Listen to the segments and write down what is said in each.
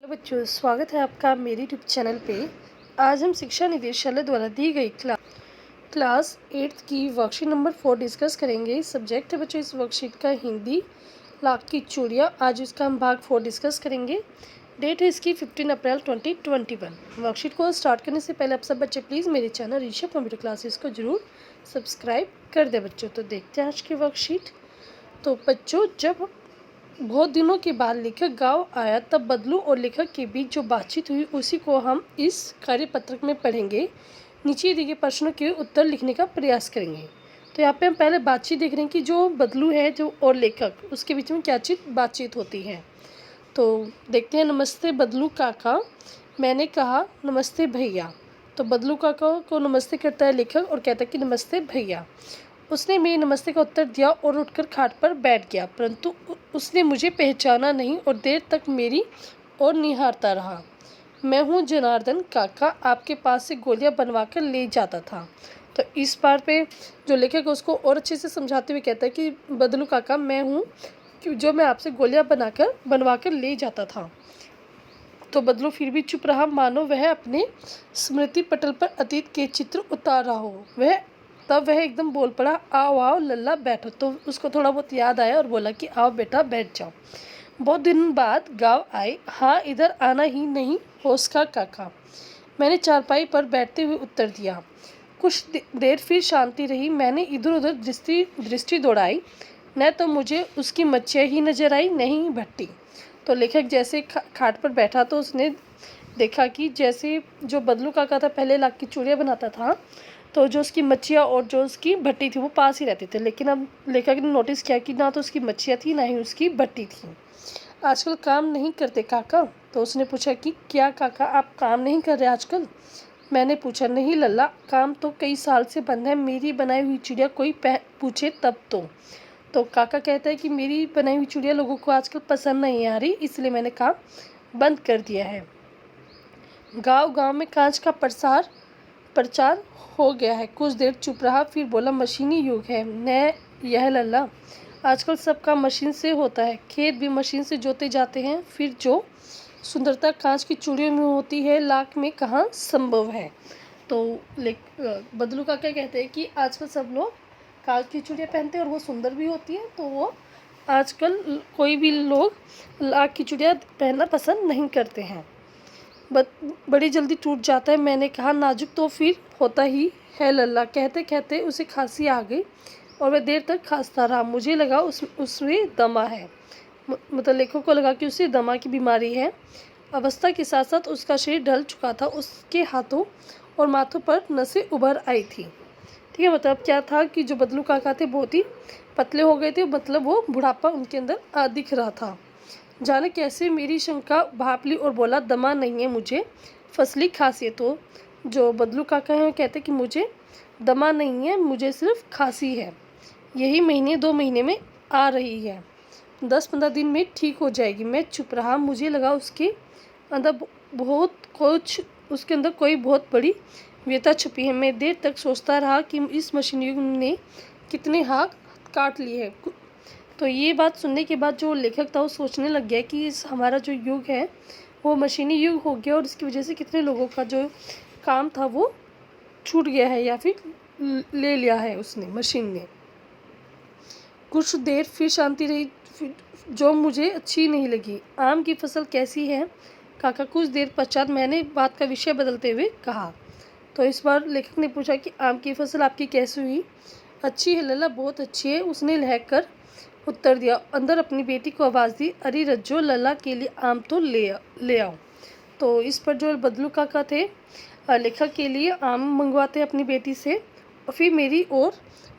तो बच्चों, स्वागत है आपका मेरे यूट्यूब चैनल पे। आज हम शिक्षा निदेशालय द्वारा दी गई क्लास 8 की वर्कशीट नंबर 4 डिस्कस करेंगे। सब्जेक्ट है बच्चों इस वर्कशीट का हिंदी, लाख की चूड़ियाँ। आज इसका हम भाग 4 डिस्कस करेंगे। डेट है इसकी 15 अप्रैल 2021। वर्कशीट को स्टार्ट करने से पहले आप सब बच्चे प्लीज़ मेरे चैनल ऋषभ कंप्यूटर क्लासेस को जरूर सब्सक्राइब कर दे बच्चों। तो देखते हैं आज की वर्कशीट। तो बच्चों, जब बहुत दिनों के बाद लेखक गांव आया तब बदलू और लेखक के बीच जो बातचीत हुई उसी को हम इस कार्यपत्रक में पढ़ेंगे। नीचे दिए गए प्रश्नों के उत्तर लिखने का प्रयास करेंगे। तो यहाँ पे हम पहले बातचीत देख रहे हैं कि जो बदलू है जो और लेखक उसके बीच में क्या बातचीत होती है। तो देखते हैं। नमस्ते बदलू काका, मैंने कहा। नमस्ते भैया। तो बदलू काका को नमस्ते करता है लेखक और कहता है कि नमस्ते भैया। उसने मेरे नमस्ते का उत्तर दिया और उठकर खाट पर बैठ गया, परंतु उसने मुझे पहचाना नहीं और देर तक मेरी ओर निहारता रहा। मैं हूँ जनार्दन काका, आपके पास से गोलियां बनवा कर ले जाता था। तो इस बार पे जो लेखक है उसको और अच्छे से समझाते हुए कहता है कि बदलू काका मैं हूँ जो मैं आपसे गोलियां बनवा कर ले जाता था। तो बदलू फिर भी चुप रहा, मानो वह अपने स्मृति पटल पर अतीत के चित्र उतार रहा हो। तब वह एकदम बोल पड़ा, आओ आओ लल्ला बैठो। तो उसको थोड़ा बहुत याद आया और बोला कि आओ बेटा बैठ जाओ। बहुत दिन बाद गाँव आए। हाँ, इधर आना ही नहीं होश का काका, मैंने चारपाई पर बैठते हुए उत्तर दिया। कुछ देर फिर शांति रही। मैंने इधर उधर दृष्टि दौड़ाई, न तो मुझे उसकी मच्छियाँ ही नजर आई, न ही भट्टी। तो लेखक जैसे खाट पर बैठा तो उसने देखा कि जैसे जो बदलू काका था पहले लाख की चूड़ियाँ बनाता था, तो जो उसकी मच्छियाँ और जो उसकी भट्टी थी वो पास ही रहते थे। लेकिन अब लेखक ने नोटिस किया कि ना तो उसकी मच्छियाँ थी ना ही उसकी भट्टी थी। आजकल काम नहीं करते काका? तो उसने पूछा कि क्या काका आप काम नहीं कर रहे आजकल? मैंने पूछा, नहीं लल्ला, काम तो कई साल से बंद है। मेरी बनाई हुई चिड़िया कोई पूछे तब तो काका कहता है कि मेरी बनाई हुई चिड़िया लोगों को आजकल पसंद नहीं आ रही, इसलिए मैंने काम बंद कर दिया है। गांव गांव में कांच का प्रचार हो गया है। कुछ देर चुप रहा, फिर बोला, मशीनी युग है न यह लल्ला, आजकल सब काम मशीन से होता है। खेत भी मशीन से जोते जाते हैं। फिर जो सुंदरता कांच की चूड़ियों में होती है लाख में कहाँ संभव है। तो बदलू का क्या कहते हैं कि आजकल सब लोग कांच की चूड़ियाँ पहनते हैं और वो सुंदर भी होती है। तो वो आजकल कोई भी लोग लाख की चूड़ियाँ पहनना पसंद नहीं करते हैं, बड़ी जल्दी टूट जाता है। मैंने कहा, नाजुक तो फिर होता ही है लल्ला। कहते कहते उसे खांसी आ गई और वह देर तक खांसता रहा। मुझे लगा उसमें दमा है। मतलब लेखक को लगा कि उसे दमा की बीमारी है। अवस्था के साथ साथ उसका शरीर ढल चुका था। उसके हाथों और माथों पर नसें उभर आई थी। ठीक है, मतलब क्या था कि जो बदलू काका थे बहुत ही पतले हो गए थे, मतलब वो बुढ़ापा उनके अंदर दिख रहा था। जाने कैसे मेरी शंका भाप ली और बोला, दमा नहीं है, मुझे फसली खांसी। तो जो बदलू काका हैं कहते कि मुझे दमा नहीं है, मुझे सिर्फ खांसी है। यही महीने 2 महीने में आ रही है, 10-15 दिन में ठीक हो जाएगी। मैं चुप रहा, मुझे लगा उसके अंदर कोई बहुत बड़ी व्यथा छुपी है। मैं देर तक सोचता रहा कि इस मशीन युग ने कितने हाथ काट लिए हैं। तो ये बात सुनने के बाद जो लेखक था वो सोचने लग गया कि इस हमारा जो युग है वो मशीनी युग हो गया और इसकी वजह से कितने लोगों का जो काम था वो छूट गया है या फिर ले लिया है उसने, मशीन ने। कुछ देर फिर शांति रही जो मुझे अच्छी नहीं लगी। आम की फसल कैसी है काका? कुछ देर पश्चात मैंने बात का विषय बदलते हुए कहा। तो इस बार लेखक ने पूछा कि आम की फसल आपकी कैसी हुई? अच्छी है लल्ला, बहुत अच्छी है, उसने लहकर उत्तर दिया। अंदर अपनी बेटी को आवाज़ दी, अरे रज्जो, लल्ला के लिए आम तो ले आओ। तो इस पर जो बदलू काका थे लेखक के लिए आम मंगवाते अपनी बेटी से और फिर मेरी ओर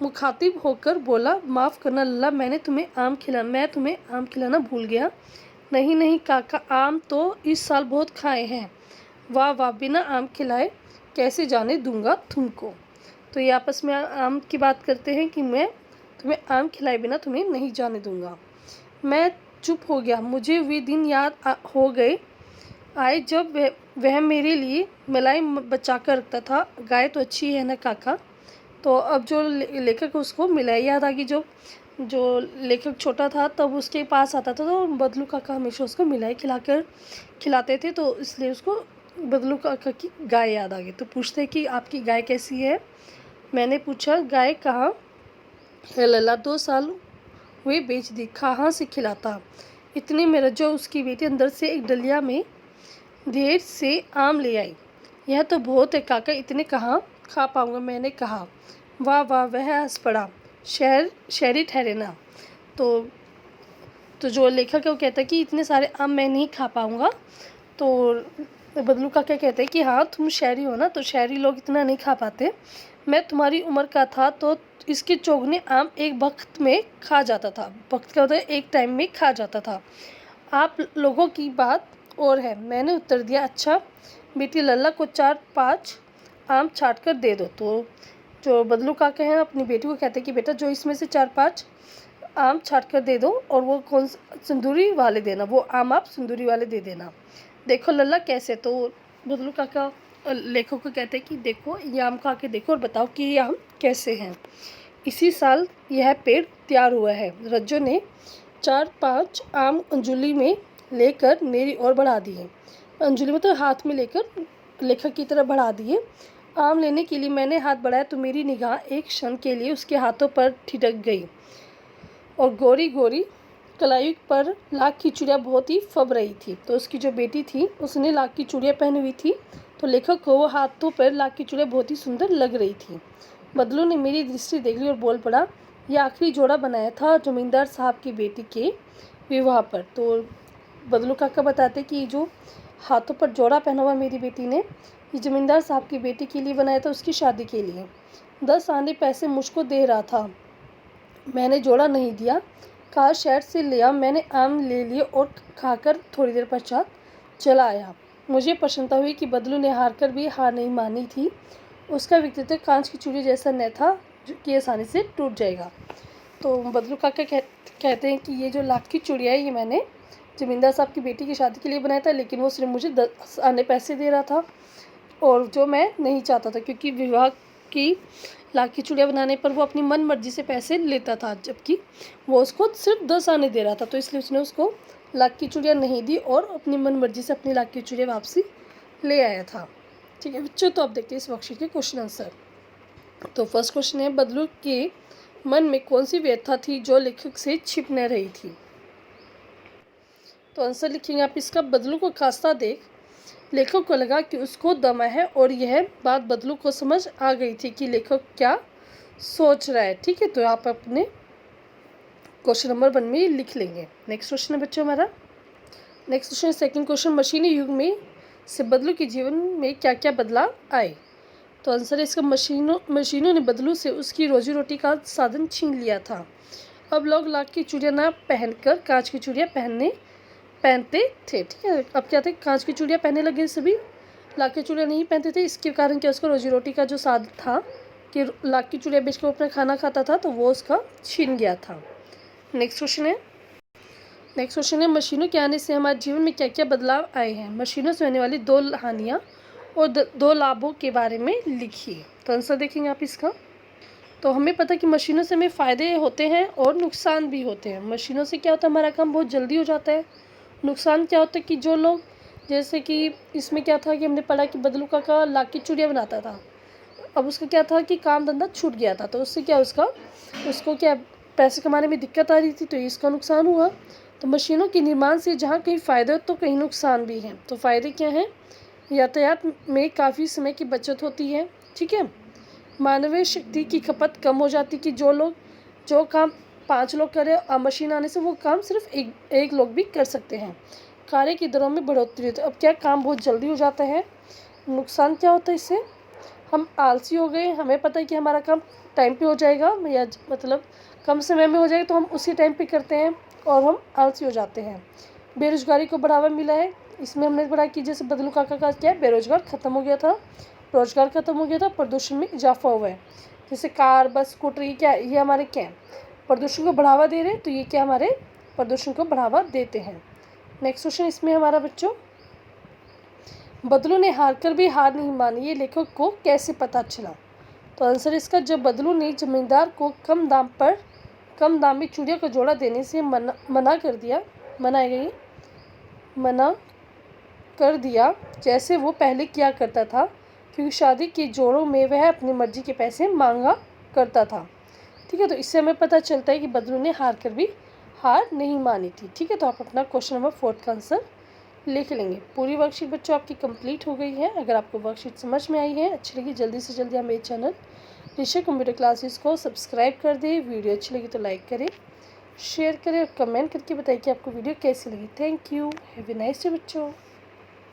मुखातिब होकर बोला, माफ़ करना लल्ला, मैं तुम्हें आम खिलाना भूल गया। नहीं नहीं काका, आम तो इस साल बहुत खाए हैं। वाह वाह, बिना आम खिलाए कैसे जाने दूंगा तुमको। तो ये आपस में आम की बात करते हैं कि मैं तुम्हें आम खिलाए बिना तुम्हें नहीं जाने दूंगा। मैं चुप हो गया। मुझे वे दिन याद हो गए आए जब वह मेरे लिए मलाई बचा कर रखता था। गाय तो अच्छी है ना काका? तो अब जो लेखक उसको मिलाई याद आ गई, जो जो लेखक छोटा था तब उसके पास आता था तो बदलू काका हमेशा उसको मिलाई खिलाते थे, तो इसलिए उसको बदलू काका की गाय याद आ गई। तो पूछते हैं कि आपकी गाय कैसी है। मैंने पूछा गाय कहाँ है लल्ला, 2 साल हुए बेच दी, कहाँ से खिलाता। इतने में रज्जो उसकी बेटी अंदर से एक डलिया में ढेर से आम ले आई। यह तो बहुत है काका, इतने कहाँ खा पाऊँगा। मैंने कहा वाह वाह, वह हंस पड़ा, शहरी ठहरे ना। तो जो लेखक है वो कहता है कि इतने सारे आम मैं नहीं खा पाऊँगा। तो बदलू का क्या कहते हैं कि हाँ तुम शहरी हो ना, तो शहरी लोग इतना नहीं खा पाते। मैं तुम्हारी उम्र का था तो इसके चौगने आम एक वक्त में खा जाता था। वक्त का होता है एक टाइम में खा जाता था, आप लोगों की बात और है। मैंने उत्तर दिया अच्छा बेटी लल्ला को 4-5 आम छाट कर दे दो। तो जो बदलू काका हैं अपनी बेटी को कहते हैं कि बेटा जो इसमें से 4-5 आम छाट कर दे दो, और वो कौन सिंदूरी वाले देना, वो आम आप सिंदूरी वाले दे देना। देखो लल्ला कैसे। तो बदलू काका लेखक को कहते हैं कि देखो ये आम खा के देखो और बताओ कि ये आम कैसे हैं। इसी साल यह पेड़ तैयार हुआ है। रज्जो ने 4-5 आम अंजुली में लेकर मेरी ओर बढ़ा दिए। अंजुली में तो हाथ में लेकर लेखक की तरफ बढ़ा दिए। आम लेने के लिए मैंने हाथ बढ़ाया तो मेरी निगाह एक क्षण के लिए उसके हाथों पर ठिठक गई, और गोरी गोरी कलाई पर लाख की चूड़ियाँ बहुत ही फब रही थी। तो उसकी जो बेटी थी उसने लाख की चूड़ियाँ पहनी हुई थी, तो लेखक को वो हाथों पर लाख की चूड़ियाँ बहुत ही सुंदर लग रही थी। बदलू ने मेरी दृष्टि देख ली और बोल पड़ा यह आखिरी जोड़ा बनाया था जमींदार साहब की बेटी के विवाह पर। तो बदलू काका बताते कि जो हाथों पर जोड़ा पहना हुआ मेरी बेटी ने, ये जमींदार साहब की बेटी के लिए बनाया था, उसकी शादी के लिए। 10 आने पैसे मुझको दे रहा था, मैंने जोड़ा नहीं दिया। कहा शहर से लिया। मैंने आम ले लिए और खाकर थोड़ी देर पश्चात चला आया। मुझे प्रसन्नता हुई कि बदलू ने हार कर भी हार नहीं मानी थी। उसका व्यक्तित्व कांच की चूड़ी जैसा न था जो कि आसानी से टूट जाएगा। तो बदलू काका कहते हैं कि ये जो लाख की चूड़ियाँ है ये मैंने जमींदार साहब की बेटी की शादी के लिए बनाया था, लेकिन वो सिर्फ मुझे 10 आने पैसे दे रहा था, और जो मैं नहीं चाहता था, क्योंकि विवाह की लाख की चूड़ियाँ बनाने पर वो अपनी मन मर्जी से पैसे लेता था, जबकि वो उसको सिर्फ 10 आने दे रहा था। तो इसलिए उसने उसको लाख की चूड़ियाँ नहीं दी और अपनी मन मर्जी से अपनी लाख की चूड़ियाँ वापसी ले आया था। ठीक है बच्चों, तो अब देखते हैं इस वर्कशीट के क्वेश्चन आंसर। तो फर्स्ट क्वेश्चन है बदलू के मन में कौन सी व्यथा थी जो लेखक से छिप न रही थी। तो आंसर लिखेंगे आप इसका। बदलू को खांसता देख लेखक को लगा कि उसको दमा है, और यह बात बदलू को समझ आ गई थी कि लेखक क्या सोच रहा है। ठीक है, तो आप अपने क्वेश्चन नंबर 1 में लिख लेंगे। नेक्स्ट क्वेश्चन है बच्चों हमारा। नेक्स्ट क्वेश्चन सेकंड क्वेश्चन, मशीनी युग में से बदलू के जीवन में क्या क्या बदलाव आए। तो आंसर है इसका मशीनों ने बदलू से उसकी रोजी रोटी का साधन छीन लिया था। अब लोग लाख की चूड़ियाँ ना पहनकर कांच की चूड़ियाँ पहनते थे। ठीक है, अब क्या थे, कांच की चूड़ियाँ पहनने लगे, सभी लाख की चूड़ियाँ नहीं पहनते थे। इसके कारण क्या उसका रोजी रोटी का जो साधन था कि लाख की चूड़ियाँ बेच कर अपना खाना खाता था, तो वो उसका छीन गया था। नेक्स्ट क्वेश्चन है मशीनों के आने से हमारे जीवन में क्या क्या बदलाव आए हैं। मशीनों से होने वाली 2 हानियाँ और 2 लाभों के बारे में लिखिए। तो आंसर देखेंगे आप इसका। तो हमें पता है कि मशीनों से हमें फ़ायदे होते हैं और नुकसान भी होते हैं। मशीनों से क्या होता है, हमारा काम बहुत जल्दी हो जाता है। नुकसान क्या होता है कि जो लोग, जैसे कि इसमें क्या था कि हमने पढ़ा कि बदलू काका लाख की चूड़ियाँ बनाता था। अब उसका क्या था कि काम धंधा छूट गया था, तो उससे क्या उसको क्या पैसे कमाने में दिक्कत आ रही थी, तो इसका नुकसान हुआ। तो मशीनों के निर्माण से जहाँ कहीं फ़ायदे तो कहीं नुकसान भी हैं। तो फ़ायदे क्या हैं, यातायात में काफ़ी समय की बचत होती है। ठीक है, मानवीय शक्ति की खपत कम हो जाती कि जो काम 5 लोग करें, अब मशीन आने से वो काम सिर्फ एक लोग भी कर सकते हैं। कार्य की दरों में बढ़ोतरी होती है, अब क्या काम बहुत जल्दी हो जाता है। नुकसान क्या होता है, इससे हम आलसी हो गए। हमें पता है कि हमारा काम टाइम पे हो जाएगा, या मतलब कम समय में हो जाएगा, तो हम उसी टाइम पे करते हैं और हम आलसी हो जाते हैं। बेरोजगारी को बढ़ावा मिला है, इसमें हमने पढ़ा कि जैसे बदलू काका का क्या है, बेरोजगार ख़त्म हो गया था, रोजगार खत्म हो गया था, प्रदूषण में इजाफा हुआ है। जैसे कार, बस, स्कूटर, ये हमारे क्या है, प्रदूषण को बढ़ावा दे रहे हैं, तो ये क्या हमारे प्रदूषण को बढ़ावा देते हैं। नेक्स्ट क्वेश्चन इसमें हमारा बच्चों, बदलू ने हार कर भी हार नहीं मानी, ये लेखक को कैसे पता चला। तो आंसर इसका, जब बदलू ने जमींदार को कम दाम पर कम दाम में चूड़ियों का जोड़ा देने से मना कर दिया, मना कर दिया जैसे वो पहले किया करता था, क्योंकि शादी के जोड़ों में वह अपनी मर्जी के पैसे मांगा करता था। ठीक है, तो इससे हमें पता चलता है कि बदलू ने हार कर भी हार नहीं मानी थी। ठीक है, तो आप अपना क्वेश्चन नंबर 4 का आंसर लिख लेंगे। पूरी वर्कशीट बच्चों आपकी कंप्लीट हो गई है। अगर आपको वर्कशीट समझ में आई है, अच्छी लगी, जल्दी से जल्दी हमारे चैनल ऋषि कंप्यूटर क्लासेस को सब्सक्राइब कर दें। वीडियो अच्छी लगी तो लाइक करें, शेयर करें और कमेंट करके बताइए कि आपको वीडियो कैसी लगी। Thank you, have a nice day बच्चों।